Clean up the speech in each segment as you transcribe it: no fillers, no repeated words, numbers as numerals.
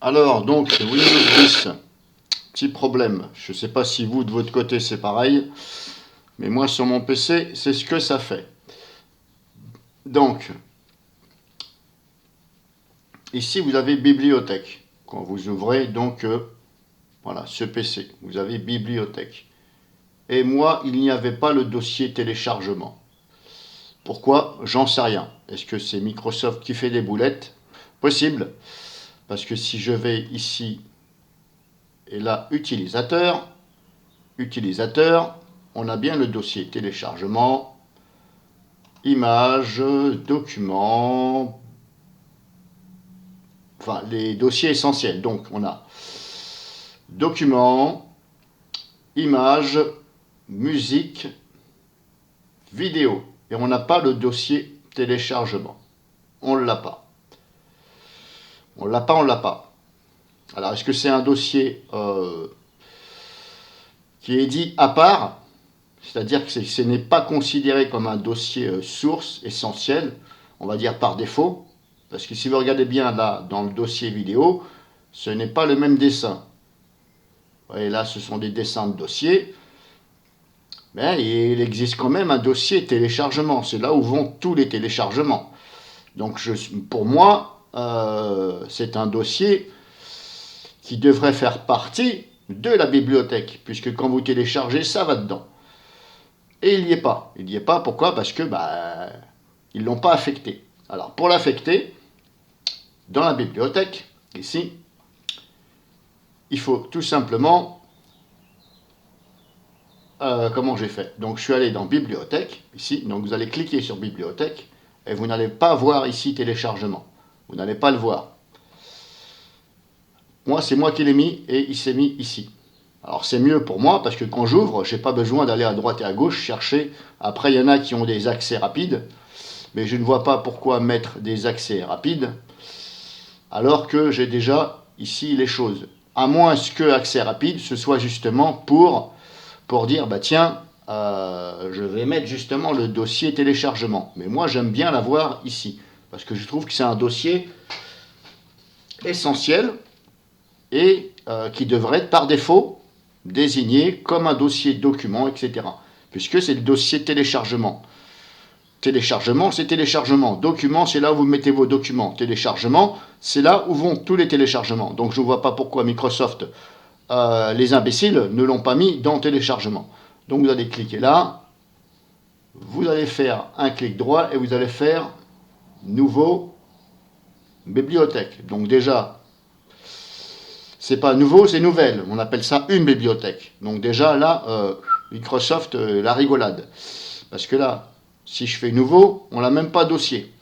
Alors, donc, Windows 10, petit problème. Je ne sais pas si vous, de votre côté, c'est pareil, mais moi, sur mon PC, c'est ce que ça fait. Donc, ici, vous avez bibliothèque. Quand vous ouvrez, donc, voilà, ce PC, vous avez bibliothèque. Et moi, il n'y avait pas le dossier téléchargement. Pourquoi? J'en sais rien. Est-ce que c'est Microsoft qui fait des boulettes? Possible, parce que si je vais ici, et là, utilisateur, on a bien le dossier téléchargement, images, documents, enfin les dossiers essentiels. Donc on a documents, images, musique, vidéo. Et on n'a pas le dossier téléchargement. On ne l'a pas. On l'a pas, on l'a pas. Alors est-ce que c'est un dossier qui est dit à part? C'est-à-dire que ce n'est pas considéré comme un dossier source essentiel, on va dire par défaut. Parce que si vous regardez bien là, dans le dossier vidéo, ce n'est pas le même dessin. Vous voyez là, ce sont des dessins de dossier. Mais il existe quand même un dossier téléchargement. C'est là où vont tous les téléchargements. Donc pour moi, c'est un dossier qui devrait faire partie de la bibliothèque. Puisque quand vous téléchargez, ça va dedans. Et il n'y est pas. Il n'y est pas, pourquoi? Parce que ils ne l'ont pas affecté. Alors pour l'affecter, dans la bibliothèque, ici, il faut tout simplement, comment j'ai fait? Donc je suis allé dans bibliothèque, ici, donc vous allez cliquer sur bibliothèque, et vous n'allez pas voir ici téléchargement. Vous n'allez pas le voir. Moi, c'est moi qui l'ai mis, et il s'est mis ici. Alors c'est mieux pour moi, parce que quand j'ouvre, je n'ai pas besoin d'aller à droite et à gauche chercher. Après, il y en a qui ont des accès rapides, mais je ne vois pas pourquoi mettre des accès rapides, alors que j'ai déjà ici les choses. À moins que accès rapide, ce soit justement pour dire, bah tiens, je vais mettre justement le dossier téléchargement. Mais moi, j'aime bien l'avoir ici, parce que je trouve que c'est un dossier essentiel et qui devrait être par défaut désigné comme un dossier document, etc. Puisque c'est le dossier téléchargement. Téléchargement, c'est téléchargement. Document, c'est là où vous mettez vos documents. Téléchargement, c'est là où vont tous les téléchargements. Donc je ne vois pas pourquoi Microsoft, les imbéciles, ne l'ont pas mis dans téléchargement. Donc vous allez cliquer là, vous allez faire un clic droit et vous allez faire nouveau bibliothèque. Donc déjà, c'est pas nouveau, c'est nouvelle. On appelle ça une bibliothèque. Donc déjà là, Microsoft, la rigolade. Parce que là, si je fais nouveau, on n'a même pas dossier.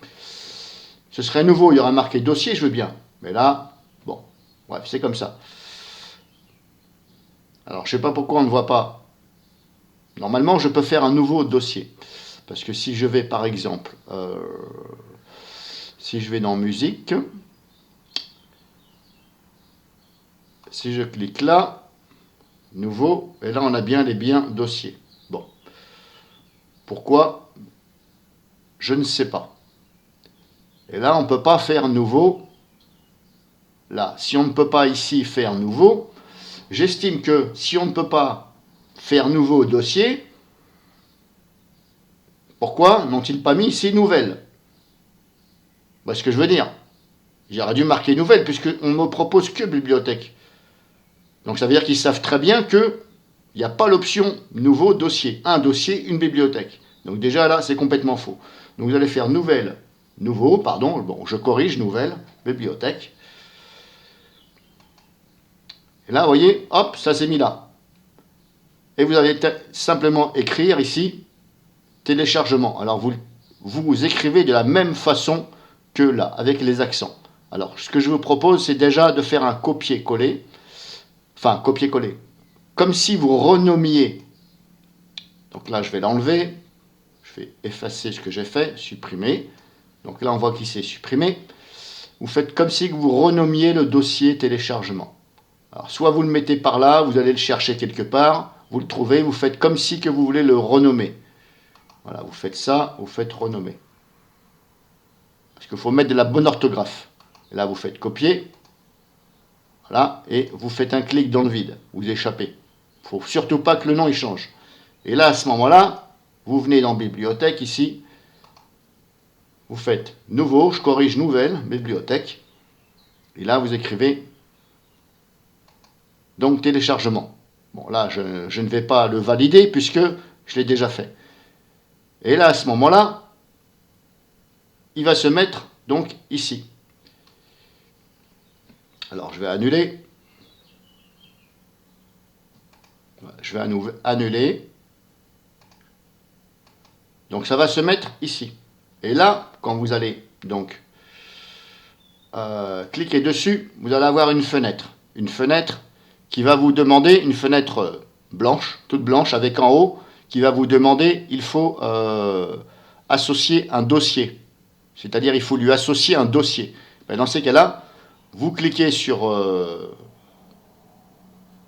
Ce serait nouveau, il y aura marqué dossier, je veux bien. Mais là, bon, bref, c'est comme ça. Alors, je ne sais pas pourquoi on ne voit pas. Normalement, je peux faire un nouveau dossier. Parce que si je vais, par exemple, si je vais dans musique, si je clique là, nouveau, et là, on a bien les biens dossiers. Bon. Pourquoi? Je ne sais pas. Et là, on ne peut pas faire nouveau. Là, si on ne peut pas ici faire nouveau, j'estime que si on ne peut pas faire nouveau dossier, pourquoi n'ont-ils pas mis ici nouvelle? Vous voyez ce que je veux dire? J'aurais dû marquer nouvelle puisqu'on ne me propose que bibliothèque. Donc ça veut dire qu'ils savent très bien qu'il n'y a pas l'option nouveau dossier. Un dossier, une bibliothèque. Donc déjà là, c'est complètement faux. Donc vous allez faire nouvelle, nouveau, pardon, bon, je corrige, nouvelle, bibliothèque. Et là, vous voyez, hop, ça s'est mis là. Et vous allez simplement écrire ici téléchargement. Alors vous écrivez de la même façon que là, avec les accents. Alors ce que je vous propose, c'est déjà de faire un copier-coller. Enfin, copier-coller. Comme si vous renommiez. Donc là, je vais l'enlever. Je vais effacer ce que j'ai fait, supprimer. Donc là, on voit qu'il s'est supprimé. Vous faites comme si vous renommiez le dossier téléchargement. Alors, soit vous le mettez par là, vous allez le chercher quelque part, vous le trouvez, vous faites comme si que vous voulez le renommer. Voilà, vous faites ça, vous faites renommer. Parce qu'il faut mettre de la bonne orthographe. Et là, vous faites copier. Voilà, et vous faites un clic dans le vide, vous échappez. Il ne faut surtout pas que le nom il change. Et là, à ce moment-là, vous venez dans Bibliothèque, ici, vous faites Nouveau, je corrige Nouvelle, Bibliothèque, et là, vous écrivez donc téléchargement. Bon, là, je ne vais pas le valider puisque je l'ai déjà fait. Et là, à ce moment-là, il va se mettre donc ici. Alors, je vais annuler. Je vais annuler. Donc, ça va se mettre ici. Et là, quand vous allez donc cliquer dessus, vous allez avoir une fenêtre. Une fenêtre qui va vous demander, une fenêtre blanche, toute blanche, avec en haut, qui va vous demander, il faut associer un dossier. C'est-à-dire, il faut lui associer un dossier. Ben, dans ces cas-là, vous cliquez sur...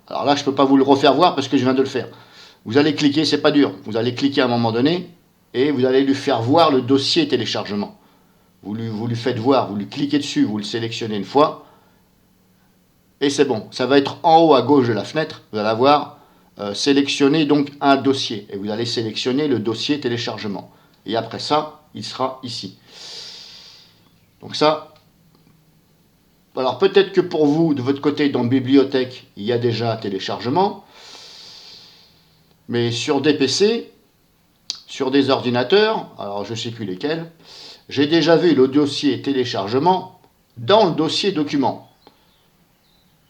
alors là, je ne peux pas vous le refaire voir parce que je viens de le faire. Vous allez cliquer, c'est pas dur. Vous allez cliquer à un moment donné et vous allez lui faire voir le dossier téléchargement. Vous lui faites voir, vous lui cliquez dessus, vous le sélectionnez une fois. Et c'est bon. Ça va être en haut à gauche de la fenêtre. Vous allez avoir sélectionné donc un dossier. Et vous allez sélectionner le dossier téléchargement. Et après ça, il sera ici. Donc ça... Alors peut-être que pour vous, de votre côté, dans Bibliothèque, il y a déjà téléchargement. Mais sur des PC, sur des ordinateurs, alors je ne sais plus lesquels, j'ai déjà vu le dossier téléchargement dans le dossier document.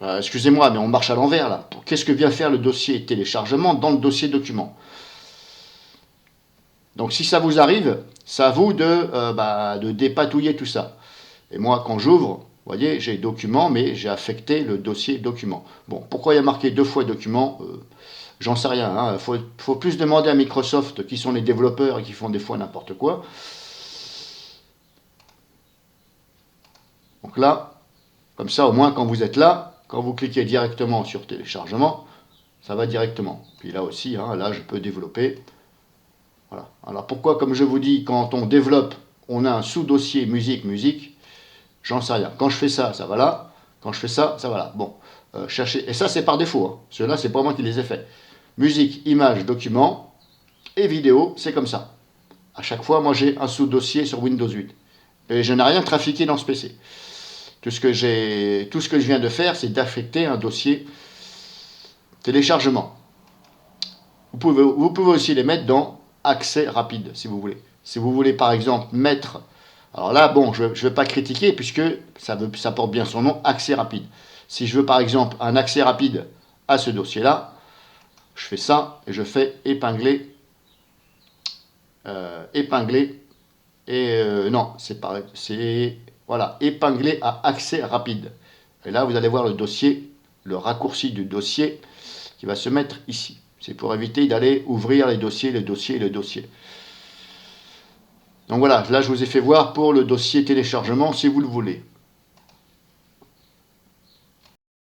Excusez-moi, mais on marche à l'envers là. Qu'est-ce que vient faire le dossier téléchargement dans le dossier document? Donc si ça vous arrive, c'est à vous de dépatouiller tout ça. Et moi, quand j'ouvre, vous voyez, j'ai document, mais j'ai affecté le dossier document. Bon, pourquoi il y a marqué 2 fois document? J'en sais rien. Il faut plus demander à Microsoft, qui sont les développeurs et qui font des fois n'importe quoi. Donc là, comme ça, au moins, quand vous êtes là, quand vous cliquez directement sur téléchargement, ça va directement. Puis là aussi, là, je peux développer. Voilà. Alors pourquoi, comme je vous dis, quand on développe, on a un sous-dossier musique, j'en sais rien. Quand je fais ça, ça va là. Quand je fais ça, ça va là. Bon, cherchez. Et ça, c'est par défaut. Ceux-là, c'est pas moi qui les ai faits. Musique, image, document et vidéo, c'est comme ça. À chaque fois, moi, j'ai un sous-dossier sur Windows 8. Et je n'ai rien trafiqué dans ce PC. Tout ce que je viens de faire, c'est d'affecter un dossier téléchargement. Vous pouvez aussi les mettre dans accès rapide, si vous voulez. Si vous voulez, par exemple, mettre... Alors là, bon, je ne vais pas critiquer, puisque ça porte bien son nom, accès rapide. Si je veux, par exemple, un accès rapide à ce dossier-là, je fais ça, et je fais épingler, et non, c'est pareil, c'est... Voilà, épingler à accès rapide. Et là, vous allez voir le dossier, le raccourci du dossier qui va se mettre ici. C'est pour éviter d'aller ouvrir les dossiers. Donc voilà, là je vous ai fait voir pour le dossier téléchargement si vous le voulez.